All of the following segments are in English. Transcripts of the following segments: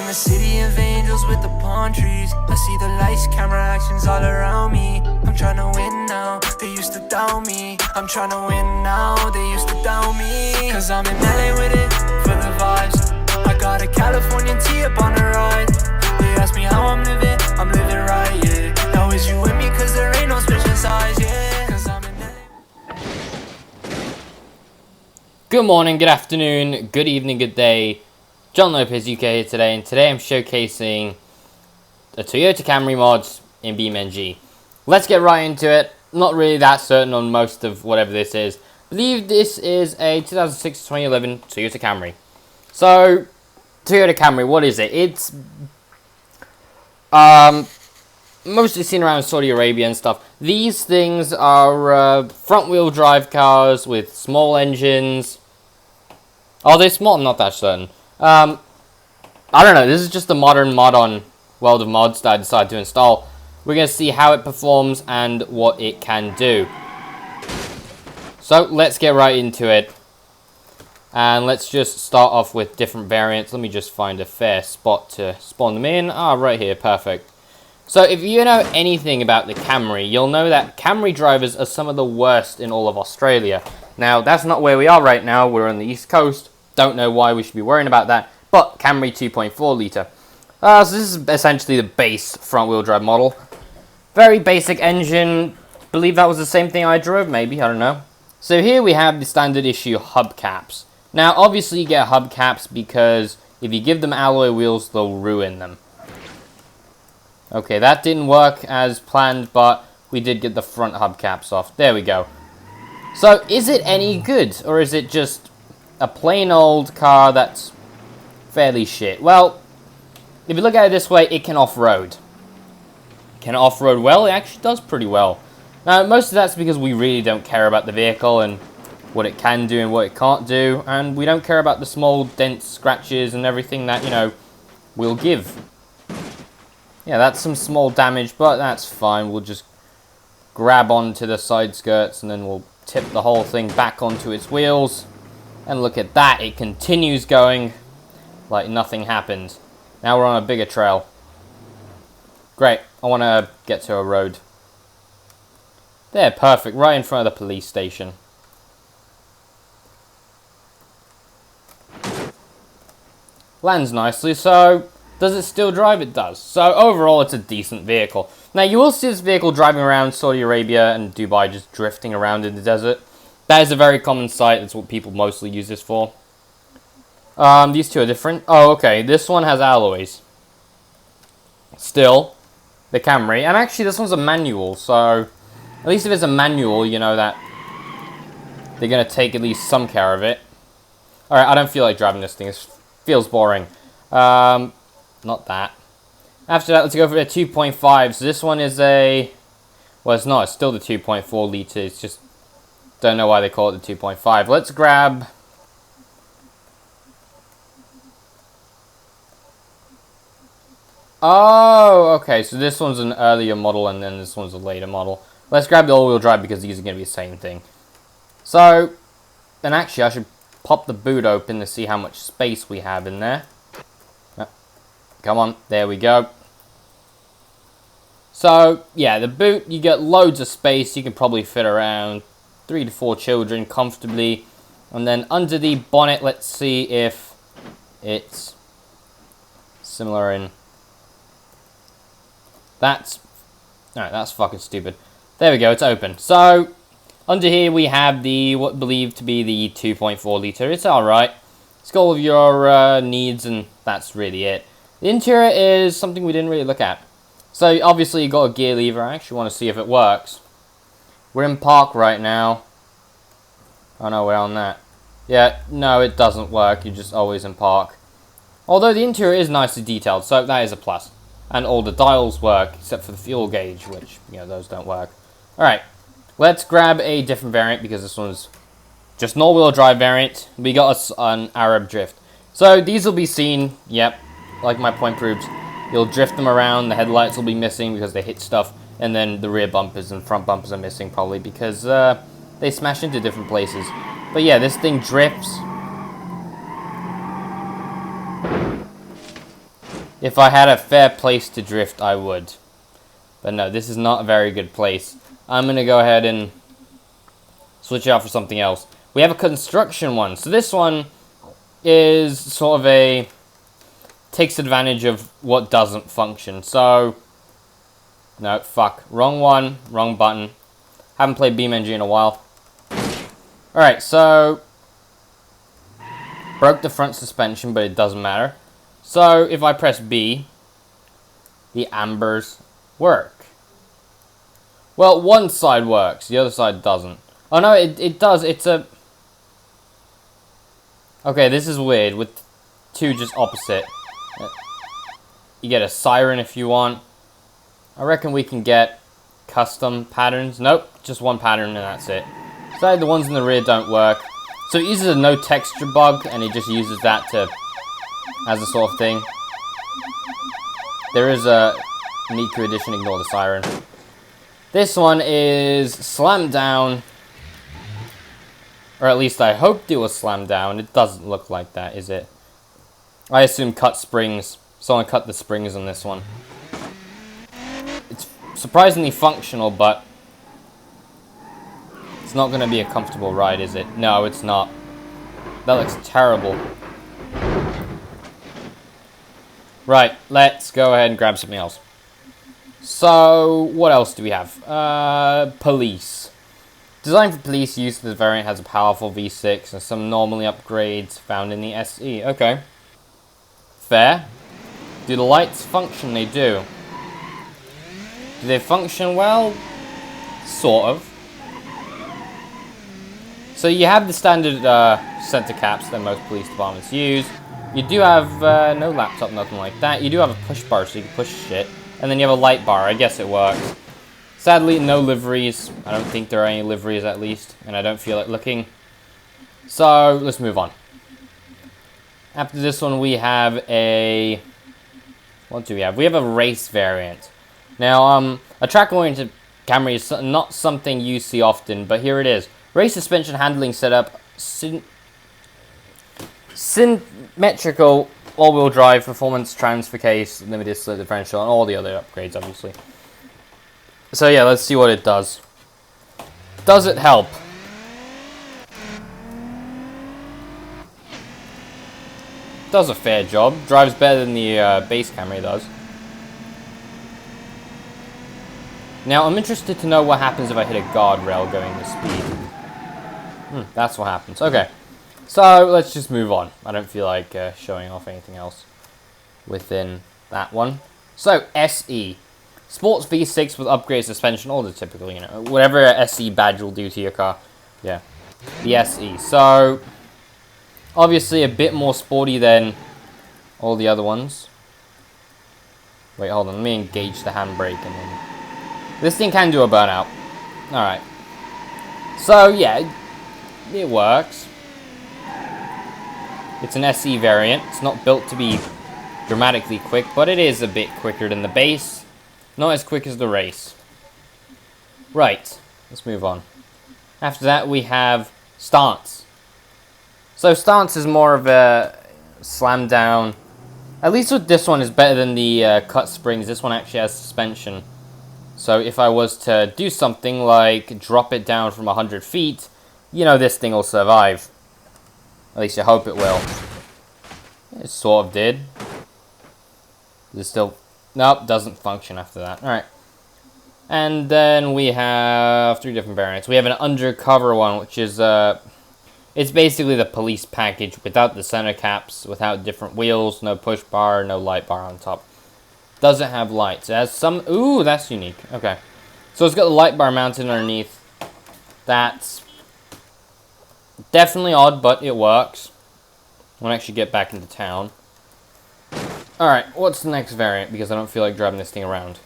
the city of angels with the palm trees. I see the lights, camera actions all around me. I'm trying to win now, they used to doubt me. I'm trying to win now, they used to doubt me. Cause I'm in LA with it, for the vibes. I got a Californian tee up on the ride. They ask me how I'm living right, yeah. Now is you with me cause there ain't no switching sides, yeah. Cause I'm in LA. Good morning, good afternoon, good evening, good day. John Lopez UK here today, and today I'm showcasing a Toyota Camry mod in Beamng. Let's get right into it. Not really that certain on most of whatever this is. I believe this is a 2006-2011 Toyota Camry. So, Toyota Camry, what is it? It's mostly seen around Saudi Arabia and stuff. These things are front-wheel drive cars with small engines. Are they small? I'm not that certain. I don't know. This is just a modern mod on World of Mods that I decided to install. We're going to see how it performs and what it can do. So, let's get right into it. And let's just start off with different variants. Let me just find a fair spot to spawn them in. Ah, right here. Perfect. So, if you know anything about the Camry, you'll know that Camry drivers are some of the worst in all of Australia. Now, that's not where we are right now. We're on the East Coast. Don't know why we should be worrying about that. But, Camry 2.4 litre. So, this is essentially the base front-wheel drive model. Very basic engine. Believe that was the same thing I drove, maybe. I don't know. So, here we have the standard issue hubcaps. Now, obviously, you get hubcaps because if you give them alloy wheels, they'll ruin them. Okay, that didn't work as planned, but we did get the front hubcaps off. There we go. So, is it any good? Or is it just a plain old car that's fairly shit? Well, if you look at it this way, it can off-road. Can it off-road well? It actually does pretty well. Now, most of that's because we really don't care about the vehicle and what it can do and what it can't do. And we don't care about the small dents, scratches, and everything that, you know, we'll give. Yeah, that's some small damage, but that's fine. We'll just grab onto the side skirts and then we'll tip the whole thing back onto its wheels. And look at that, it continues going like nothing happened. Now we're on a bigger trail. Great, I want to get to a road. There, perfect, right in front of the police station. Lands nicely, so does it still drive? It does. So overall, it's a decent vehicle. Now, you will see this vehicle driving around Saudi Arabia and Dubai, just drifting around in the desert. That is a very common sight. That's what people mostly use this for. These two are different. Oh, okay. This one has alloys. Still, the Camry. And actually, this one's a manual. So, at least if it's a manual, you know that they're going to take at least some care of it. Alright, I don't feel like driving this thing. It feels boring. Not that. After that, let's go for the 2.5. So, this one is a... Well, it's not. It's still the 2.4 litre. It's just... Don't know why they call it the 2.5. Let's grab... Oh, okay. So this one's an earlier model and then this one's a later model. Let's grab the all-wheel drive because these are going to be the same thing. So, and actually I should pop the boot open to see how much space we have in there. Come on. There we go. So, yeah, the boot, you get loads of space. You can probably fit around 3 to 4 children comfortably. And then under the bonnet, let's see if it's similar in... Alright, that's fucking stupid. There we go, it's open. So, under here we have the, what believed to be the 2.4 litre. It's alright. It's got all of your needs and that's really it. The interior is something we didn't really look at. So, obviously you got a gear lever. I actually want to see if it works. We're in park right now. Oh no, we're on that. Yeah, no, it doesn't work. You're just always in park. Although the interior is nicely detailed, so that is a plus. And all the dials work, except for the fuel gauge, which, you know, those don't work. Alright, let's grab a different variant, because this one's just an all-wheel drive variant. We got us an Arab drift. So, these will be seen, yep, like my point proves. You'll drift them around, the headlights will be missing because they hit stuff, and then the rear bumpers and front bumpers are missing, probably, because they smash into different places. But yeah, this thing drifts. If I had a fair place to drift, I would. But no, this is not a very good place. I'm going to go ahead and switch it out for something else. We have a construction one. So this one is sort of a... takes advantage of what doesn't function. So... no, fuck. Wrong one. Wrong button. Haven't played Beamng in a while. Alright, so... broke the front suspension, but it doesn't matter. So, if I press B, the ambers work. Well, one side works, the other side doesn't. Oh no, it does, it's a... okay, this is weird, with two just opposite. You get a siren if you want. I reckon we can get custom patterns. Nope, just one pattern and that's it. So the ones in the rear don't work. So it uses a no texture bug, and it just uses that to... as a sort of thing. There is a Niku edition, ignore the siren. This one is slammed down. Or at least I hoped it was slammed down. It doesn't look like that, is it? I assume cut springs. Someone cut the springs on this one. It's surprisingly functional, but... it's not going to be a comfortable ride, is it? No, it's not. That looks terrible. Right, let's go ahead and grab something else. So, what else do we have? Police. Designed for police use, this variant has a powerful V6 and some normally upgrades found in the SE. Okay. Fair. Do the lights function? They do. Do they function well? Sort of. So you have the standard center caps that most police departments use. You do have no laptop, nothing like that. You do have a push bar so you can push shit. And then you have a light bar. I guess it works. Sadly, no liveries. I don't think there are any liveries at least. And I don't feel like looking. So, let's move on. After this one, we have a... what do we have? We have a race variant. Now, a track-oriented Camry is not something you see often, but here it is. Race suspension handling setup, symmetrical all-wheel drive, performance transfer case, limited slip differential, and all the other upgrades, obviously. So yeah, let's see what it does. Does it help? Does a fair job. Drives better than the base Camry does. Now, I'm interested to know what happens if I hit a guardrail going this speed. That's what happens. Okay. So, let's just move on. I don't feel like showing off anything else within that one. So, SE. Sports V6 with upgraded suspension. All the typical, you know, whatever a SE badge will do to your car. Yeah. The SE. So, obviously a bit more sporty than all the other ones. Wait, hold on. Let me engage the handbrake and then... this thing can do a burnout. Alright. So, yeah. It works. It's an SE variant. It's not built to be dramatically quick, but it is a bit quicker than the base. Not as quick as the race. Right. Let's move on. After that, we have stance. So, stance is more of a slam down. At least with this one is better than the cut springs. This one actually has suspension. So, if I was to do something like drop it down from 100 feet, you know this thing will survive. At least you hope it will. It sort of did. Is it still... nope, doesn't function after that. Alright. And then we have 3 different variants. We have an undercover one, which is... it's basically the police package without the center caps, without different wheels, no push bar, no light bar on top. Doesn't have lights. It has some... ooh, that's unique. Okay. So it's got the light bar mounted underneath. That's... definitely odd, but it works. When I actually get back into town. Alright, what's the next variant? Because I don't feel like driving this thing around.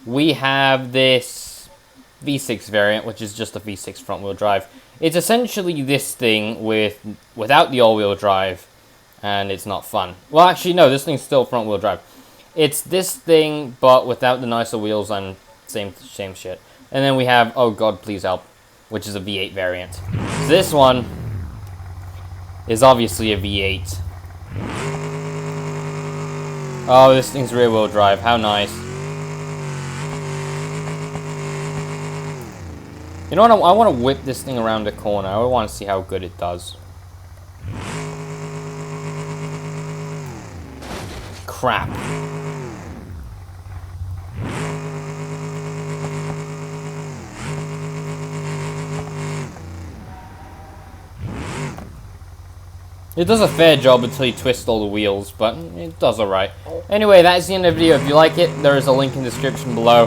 We have this V6 variant, which is just a V6 front-wheel drive. It's essentially this thing without the all-wheel drive, and it's not fun. Well, actually, no, this thing's still front-wheel drive. It's this thing, but without the nicer wheels and same shit. And then we have, oh god, please help, which is a V8 variant. So this one is obviously a V8. Oh, this thing's rear-wheel drive. How nice. You know what? I want to whip this thing around the corner. I want to see how good it does. Crap. It does a fair job until you twist all the wheels, but it does alright. Anyway, that is the end of the video. If you like it, there is a link in the description below.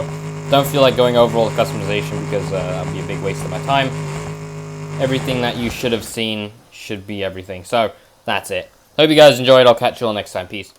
Don't feel like going over all the customization because that would be a big waste of my time. Everything that you should have seen should be everything. So, that's it. Hope you guys enjoyed. I'll catch you all next time. Peace.